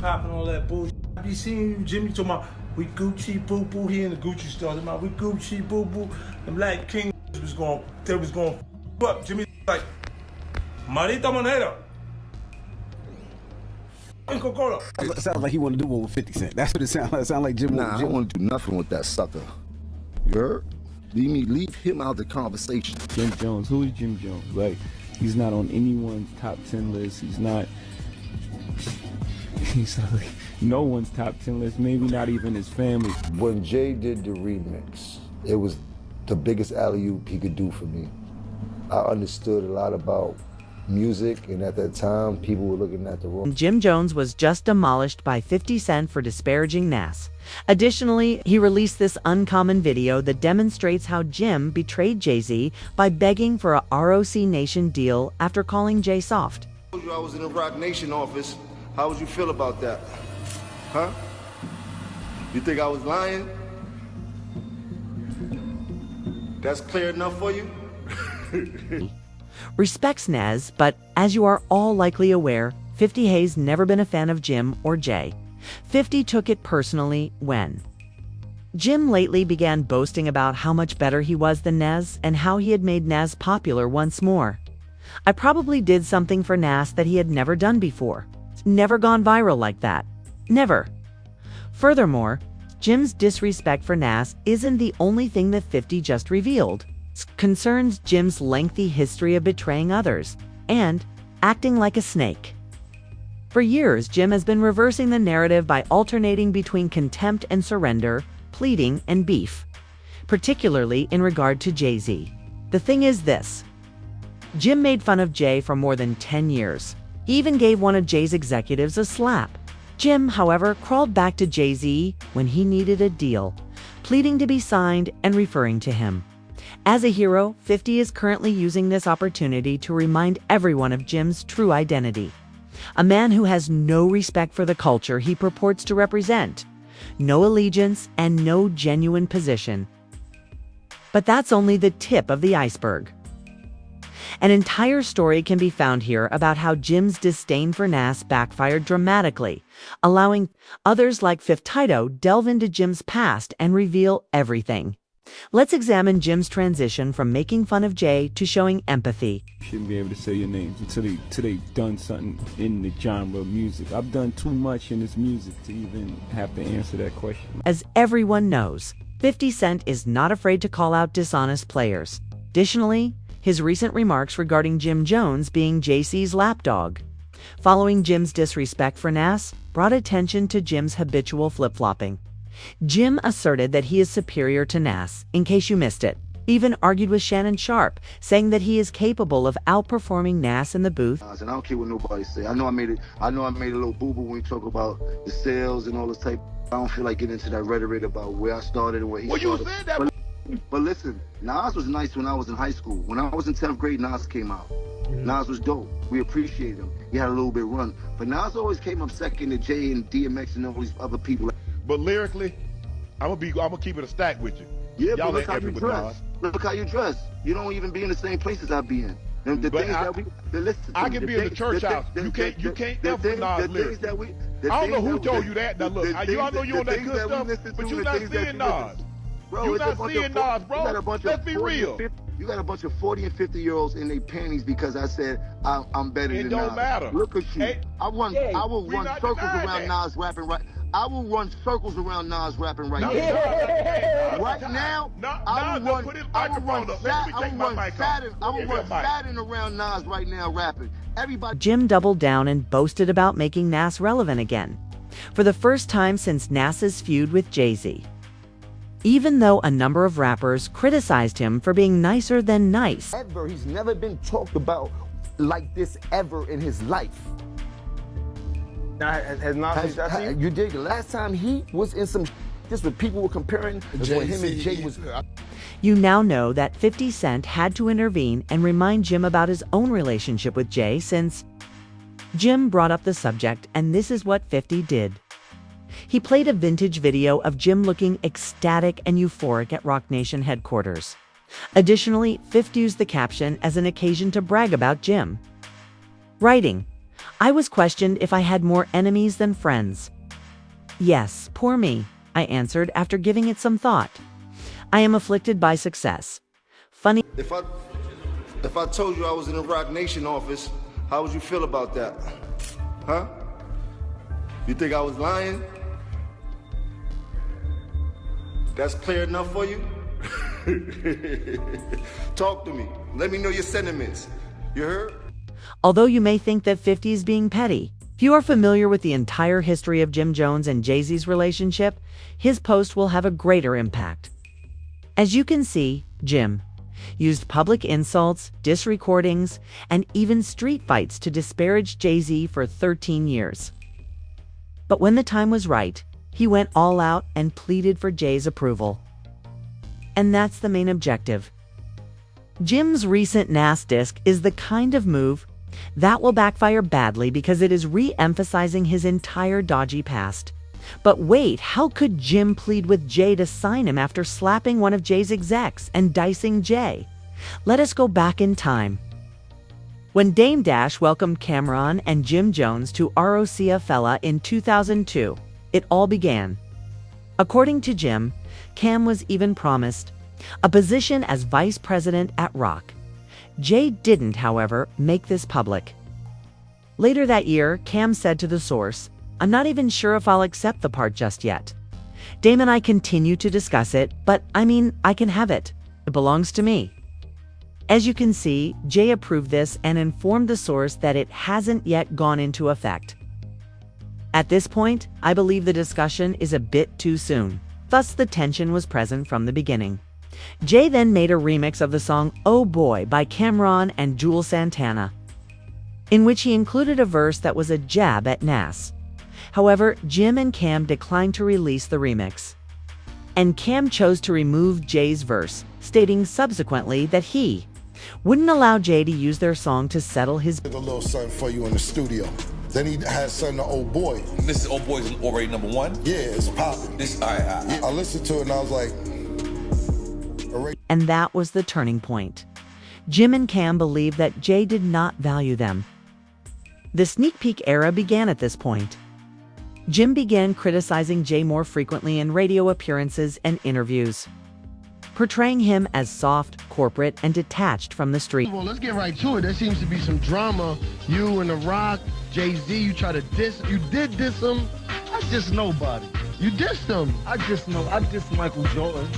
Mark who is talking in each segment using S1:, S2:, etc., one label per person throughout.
S1: hip-hop and all that bullshit. I be seeing you, Jimmy, talking about, we Gucci, boo-boo, he in the Gucci store. Talking about, we Gucci, boo-boo. Them like King was going up. Jimmy like, Marita Moneda. Coca-Cola.
S2: It sounds like he want to do one with 50 Cent. That's what it sounds like. It sounds like Jim.
S3: Nah, I don't want to do nothing with that sucker. You heard? Leave him out of the conversation.
S4: Jim Jones, who is Jim Jones? Like, he's not on anyone's top 10 list. He's not like no one's top 10 list, maybe not even his family.
S3: When Jay did the remix, it was the biggest alley-oop he could do for me. I understood a lot about music, and at that time, people were looking at the wrong.
S5: Jim Jones was just demolished by 50 Cent for disparaging Nas. Additionally, he released this uncommon video that demonstrates how Jim betrayed Jay-Z by begging for a ROC Nation deal after calling Jay soft.
S3: I was in the Roc Nation office. How would you feel about that? Huh? You think I was lying? That's clear enough for you?
S5: Respects Nas, but as you are all likely aware, 50 Hayes never been a fan of Jim or Jay. 50 took it personally when Jim lately began boasting about how much better he was than Nas and how he had made Nas popular once more. I probably did something for Nas that he had never done before. Never gone viral like that. Never. Furthermore, Jim's disrespect for Nas isn't the only thing that 50 just revealed. It concerns Jim's lengthy history of betraying others and acting like a snake. For years, Jim has been reversing the narrative by alternating between contempt and surrender, pleading and beef, particularly in regard to Jay-Z. The thing is this: Jim made fun of Jay for more than 10 years. He even gave one of Jay's executives a slap. Jim, however, crawled back to Jay-Z when he needed a deal, pleading to be signed and referring to him. As a hero, 50 is currently using this opportunity to remind everyone of Jim's true identity. A man who has no respect for the culture he purports to represent, no allegiance, and no genuine position. But that's only the tip of the iceberg. An entire story can be found here about how Jim's disdain for Nas backfired dramatically, allowing others like Fifth Tito delve into Jim's past and reveal everything. Let's examine Jim's transition from making fun of Jay to showing empathy.
S4: You shouldn't be able to say your names until they've done something in the genre of music. I've done too much in this music to even have to answer that question.
S5: As everyone knows, 50 Cent is not afraid to call out dishonest players. Additionally, his recent remarks regarding Jim Jones being Jay-Z's lapdog, following Jim's disrespect for Nas, brought attention to Jim's habitual flip-flopping. Jim asserted that he is superior to Nas, in case you missed it. Even argued with Shannon Sharpe, saying that he is capable of outperforming Nas in the booth.
S3: And I don't care what nobody say. I know I made a little boo-boo when we talk about the sales and all this type. I don't feel like getting into that rhetoric about where I started and where he started.
S6: You said that.
S3: But listen, Nas was nice when I was in high school. When I was in 10th grade, Nas came out. Nas was dope. We appreciated him. He had a little bit of run. But Nas always came up second to Jay and DMX and all these other people.
S6: But lyrically, I'm gonna keep it a stack with you.
S3: Yeah,
S6: Y'all
S3: but look
S6: ain't
S3: how
S6: epic
S3: you
S6: with
S3: dress.
S6: Nas.
S3: Look how you dress. You don't even be in the same places I be in. And the
S6: But
S3: things that we, listen to
S6: I
S3: me,
S6: can
S3: the
S6: be in the
S3: things-
S6: church
S3: the-
S6: house.
S3: the-
S6: You can't
S3: the-
S6: F
S3: the
S6: with
S3: things-
S6: Nas
S3: the
S6: lyrics.
S3: things that we- the
S6: I don't know
S3: things
S6: who
S3: that
S6: told
S3: we-
S6: you that. Now look,
S3: the
S6: I
S3: things
S6: know you
S3: that-
S6: on
S3: the
S6: that
S3: things
S6: good
S3: that we
S6: stuff,
S3: listen
S6: but
S3: to
S6: you
S3: and
S6: not
S3: the things that
S6: seeing
S3: you listen
S6: Nas.
S3: to. Bro,
S6: You
S3: it's a
S6: not
S3: bunch
S6: seeing
S3: of
S6: Nas, bro.
S3: You got a bunch of
S6: Let's be
S3: 40 and
S6: real.
S3: 50 You got a bunch of 40 and 50-year-olds in their panties because I said I'm better
S6: It
S3: than
S6: don't
S3: Nas.
S6: matter.
S3: Look at you.
S6: Hey,
S3: I will
S6: we
S3: run
S6: not
S3: circles
S6: denying
S3: around
S6: that.
S3: Nas rapping right. I will run circles around Nas rapping right
S6: Now,
S3: now. Right now, I will run.
S6: put his
S3: I will
S6: microphone
S3: run.
S6: up. Let me take my mic off.
S3: I will
S6: Give me a
S3: run
S6: mic.
S3: Saturn around Nas right now rapping. Everybody.
S5: Jim doubled down and boasted about making Nas relevant again, for the first time since Nas's feud with Jay-Z. Even though a number of rappers criticized him for being nicer than nice.
S3: He's never been talked about like this ever in his life.
S7: Now, has Nas reached out to you?
S3: You did. The last time he was in some this what people were comparing is when him and Jay was.
S5: You now know that 50 Cent had to intervene and remind Jim about his own relationship with Jay since Jim brought up the subject, and this is what 50 did. He played a vintage video of Jim looking ecstatic and euphoric at Roc Nation headquarters. Additionally, 50 used the caption as an occasion to brag about Jim, writing, I was questioned if I had more enemies than friends. Yes, poor me, I answered after giving it some thought. I am afflicted by success. Funny.
S3: If I told you I was in the Rock Nation office, how would you feel about that? Huh? You think I was lying? That's clear enough for you? Talk to me. Let me know your sentiments. You heard?
S5: Although you may think that 50 is being petty, if you are familiar with the entire history of Jim Jones and Jay-Z's relationship, his post will have a greater impact. As you can see, Jim used public insults, dis-recordings, and even street fights to disparage Jay-Z for 13 years. But when the time was right, he went all out and pleaded for Jay's approval. And that's the main objective. Jim's recent Nas disc is the kind of move that will backfire badly because it is re-emphasizing his entire dodgy past. But wait, how could Jim plead with Jay to sign him after slapping one of Jay's execs and dicing Jay? Let us go back in time. When Dame Dash welcomed Cameron and Jim Jones to Rockefeller in 2002, it all began. According to Jim, Cam was even promised a position as vice president at Rock. Jay didn't, however, make this public. Later that year, Cam said to The Source, "I'm not even sure if I'll accept the part just yet. Dame and I continue to discuss it, but I can have it. It belongs to me." As you can see, Jay approved this and informed The Source that it hasn't yet gone into effect. At this point, I believe the discussion is a bit too soon. Thus, the tension was present from the beginning. Jay then made a remix of the song "Oh Boy" by Cameron and Jules Santana, in which he included a verse that was a jab at Nas. However, Jim and Cam declined to release the remix. And Cam chose to remove Jay's verse, stating subsequently that he wouldn't allow Jay to use their song to settle his.
S8: A little something for you in the studio. Then he had something to "Oh Boy."
S9: This is "Oh Boy's" already #1?
S8: Yeah, it's popping.
S9: Yeah,
S8: I listened to it and I was like...
S5: And that was the turning point. Jim and Cam believed that Jay did not value them. The sneak peek era began at this point. Jim began criticizing Jay more frequently in radio appearances and interviews, portraying him as soft, corporate, and detached from the street.
S10: Well, let's get right to it. There seems to be some drama. You and The Rock, Jay-Z, you try to diss. You did diss him. I diss nobody. You dissed him.
S7: I diss Michael Jordan.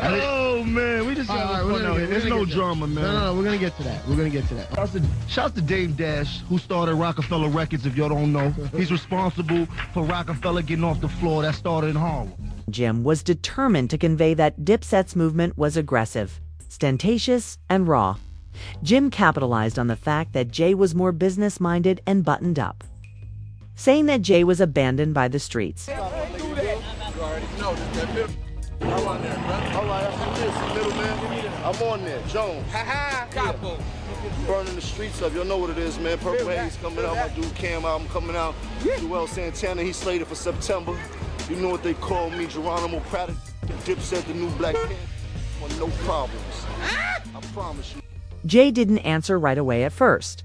S10: Oh man, we just there's no drama, man. No, we're gonna get to that. Shouts to Dame Dash, who started Rockefeller Records. If y'all don't know, he's responsible for Rockefeller getting off the floor. That started in Harlem.
S5: Jim was determined to convey that Dipset's movement was aggressive, ostentatious, and raw. Jim capitalized on the fact that Jay was more business-minded and buttoned up, saying that Jay was abandoned by the streets.
S3: I'm on there, Jones.
S9: Capo.
S3: Burning the streets up. Y'all know what it is, man. Purple Haze coming out. My dude Cam album coming out. Jules Santana, he's slated for September. You know what they call me, Geronimo Pratt. Dipset, the new Black Panther. Want no problems. I promise you.
S5: Jay didn't answer right away at first,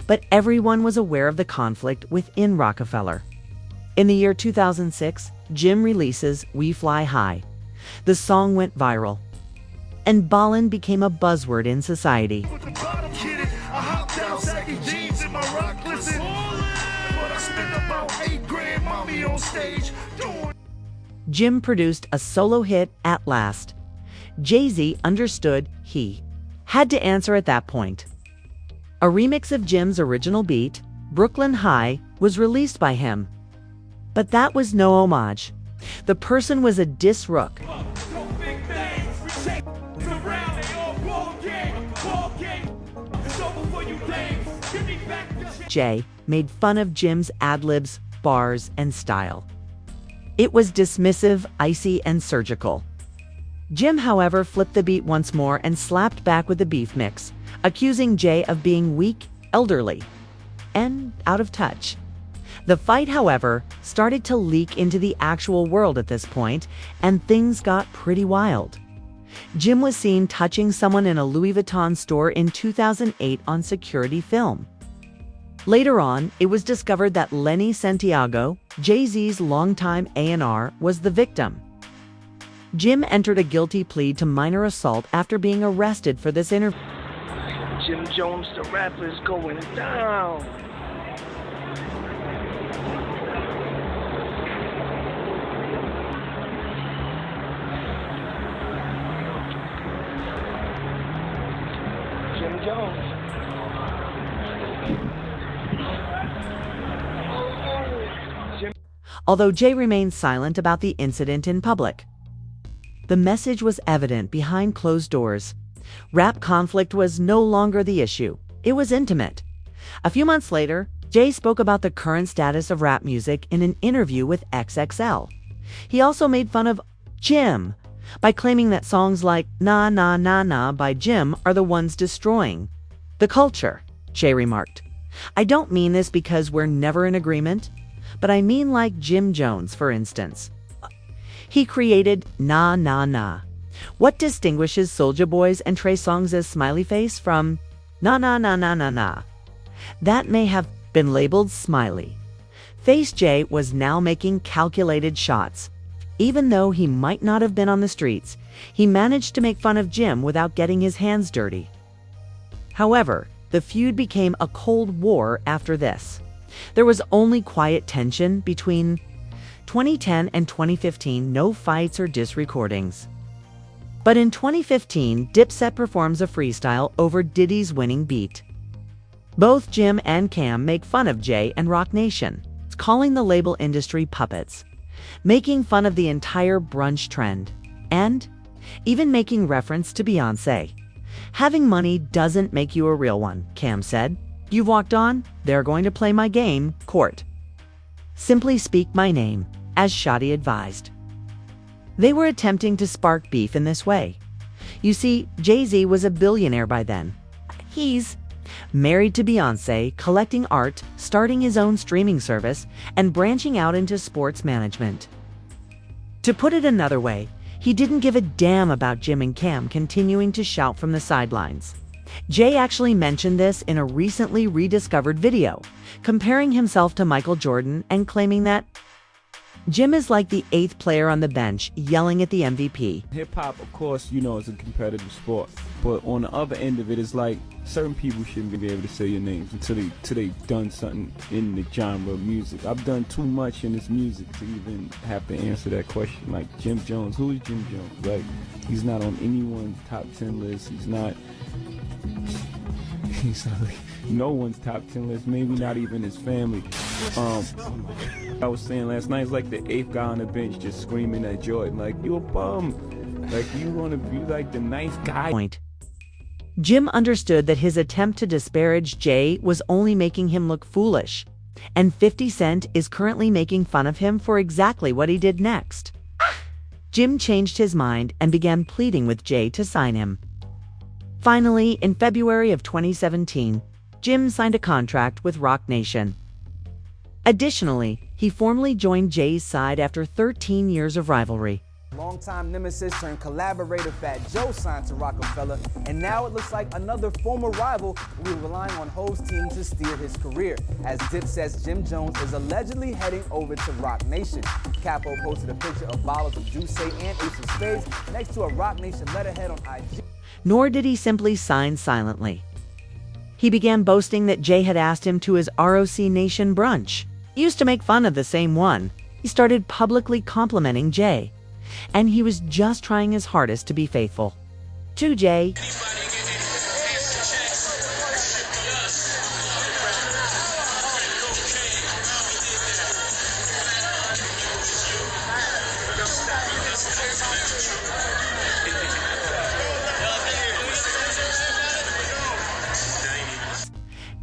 S5: but everyone was aware of the conflict within Rockefeller. In the year 2006, Jim releases "We Fly High." The song went viral, and ballin' became a buzzword in society. Jim produced a solo hit at last. Jay-Z understood he had to answer at that point. A remix of Jim's original beat, "Brooklyn High," was released by him. But that was no homage. The person was a diss rook. Jay made fun of Jim's ad-libs, bars, and style. It was dismissive, icy, and surgical. Jim, however, flipped the beat once more and slapped back with the beef mix, accusing Jay of being weak, elderly, and out of touch. The fight, however, started to leak into the actual world at this point, and things got pretty wild. Jim was seen touching someone in a Louis Vuitton store in 2008 on security film. Later on, it was discovered that Lenny Santiago, Jay-Z's longtime A&R, was the victim. Jim entered a guilty plea to minor assault after being arrested for this interview.
S10: Jim Jones, the rapper, is going down. Jim Jones.
S5: Although Jay remained silent about the incident in public. The message was evident behind closed doors. Rap conflict was no longer the issue. It was intimate. A few months later, Jay spoke about the current status of rap music in an interview with XXL. He also made fun of Jim by claiming that songs like Nah Nah Nah Nah by Jim are the ones destroying the culture. Jay remarked, "I don't mean this because we're never in agreement, but I mean like Jim Jones, for instance. He created Nah Nah Nah. What distinguishes Soulja Boy's and Trey Songz's smiley face from Nah Nah Nah Nah Nah Nah? That may have been labeled smiley." Face J was now making calculated shots. Even though he might not have been on the streets, he managed to make fun of Jim without getting his hands dirty. However, the feud became a cold war after this. There was only quiet tension between 2010 and 2015, no fights or diss recordings. But in 2015, Dipset performs a freestyle over Diddy's winning beat. Both Jim and Cam make fun of Jay and Roc Nation, calling the label industry puppets, making fun of the entire brunch trend, and even making reference to Beyoncé. "Having money doesn't make you a real one," Cam said. "You've walked on, they're going to play my game, court. Simply speak my name," as Shadi advised. They were attempting to spark beef in this way. You see, Jay-Z was a billionaire by then. He's married to Beyoncé, collecting art, starting his own streaming service, and branching out into sports management. To put it another way, he didn't give a damn about Jim and Cam continuing to shout from the sidelines. Jay actually mentioned this in a recently rediscovered video, comparing himself to Michael Jordan and claiming that Jim is like the 8th player on the bench yelling at the MVP.
S4: Hip-hop, of course, is a competitive sport. But on the other end of it, it's like certain people shouldn't be able to say your names until they've done something in the genre of music. I've done too much in this music to even have to answer that question. Like Jim Jones, who is Jim Jones? Like, he's not on anyone's top 10 list. He's not like no one's top 10 list, maybe not even his family. I was saying last night, it's like the 8th guy on the bench just screaming at Jordan, like, "You a bum. Like, you want to be like the nice guy."
S5: Jim understood that his attempt to disparage Jay was only making him look foolish, and 50 Cent is currently making fun of him for exactly what he did next. Jim changed his mind and began pleading with Jay to sign him. Finally, in February of 2017, Jim signed a contract with Roc Nation. Additionally, he formally joined Jay's side after 13 years of rivalry.
S11: Longtime nemesis turned collaborator Fat Joe signed to Rockefeller, and now it looks like another former rival will be relying on Hov's team to steer his career, as Dipset's Jim Jones is allegedly heading over to Roc Nation. Capo posted a picture of bottles of Juice and Ace of Spades next to a Roc Nation letterhead on IG.
S5: Nor did he simply sign silently. He began boasting that Jay had asked him to his ROC Nation brunch. He used to make fun of the same one. He started publicly complimenting Jay, and he was just trying his hardest to be faithful to Jay.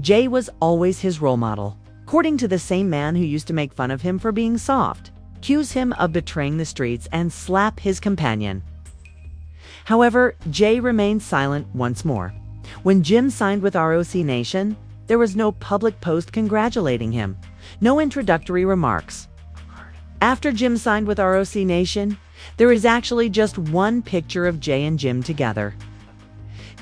S5: Jay was always his role model, according to the same man who used to make fun of him for being soft, accuse him of betraying the streets, and slap his companion. However, Jay remained silent once more. When Jim signed with ROC Nation, there was no public post congratulating him, no introductory remarks. After Jim signed with ROC Nation, There is actually just one picture of Jay and Jim together.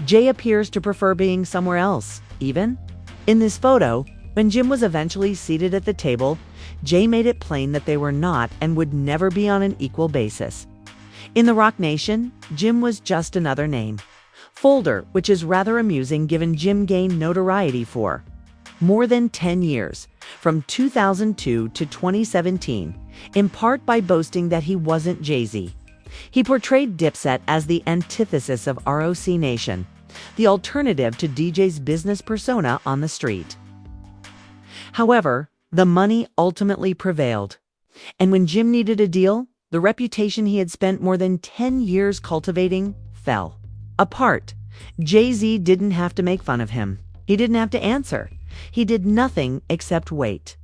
S5: Jay appears to prefer being somewhere else, even. In this photo, when Jim was eventually seated at the table, Jay made it plain that they were not and would never be on an equal basis. In the Rock Nation, Jim was just another name. Folder, which is rather amusing given Jim gained notoriety for more than 10 years, from 2002 to 2017, in part by boasting that he wasn't Jay-Z. He portrayed Dipset as the antithesis of ROC Nation, the alternative to DJ's business persona on the street. However, the money ultimately prevailed. And when Jim needed a deal, the reputation he had spent more than 10 years cultivating fell apart. Jay-Z didn't have to make fun of him. He didn't have to answer. He did nothing except wait.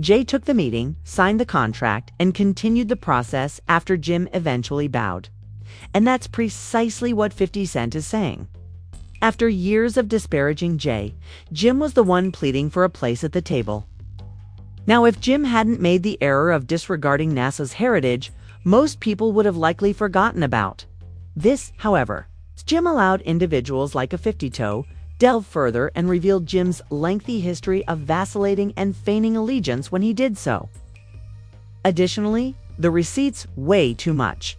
S5: Jay took the meeting, signed the contract, and continued the process after Jim eventually bowed. And that's precisely what 50 Cent is saying. After years of disparaging Jay, Jim was the one pleading for a place at the table. Now, if Jim hadn't made the error of disregarding NASA's heritage, most people would have likely forgotten about this. However, Jim allowed individuals like a 50-toe delve further and revealed Jim's lengthy history of vacillating and feigning allegiance when he did so. Additionally, the receipts weigh too much.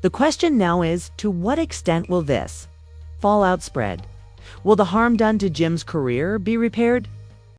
S5: The question now is, to what extent will this fallout spread? Will the harm done to Jim's career be repaired?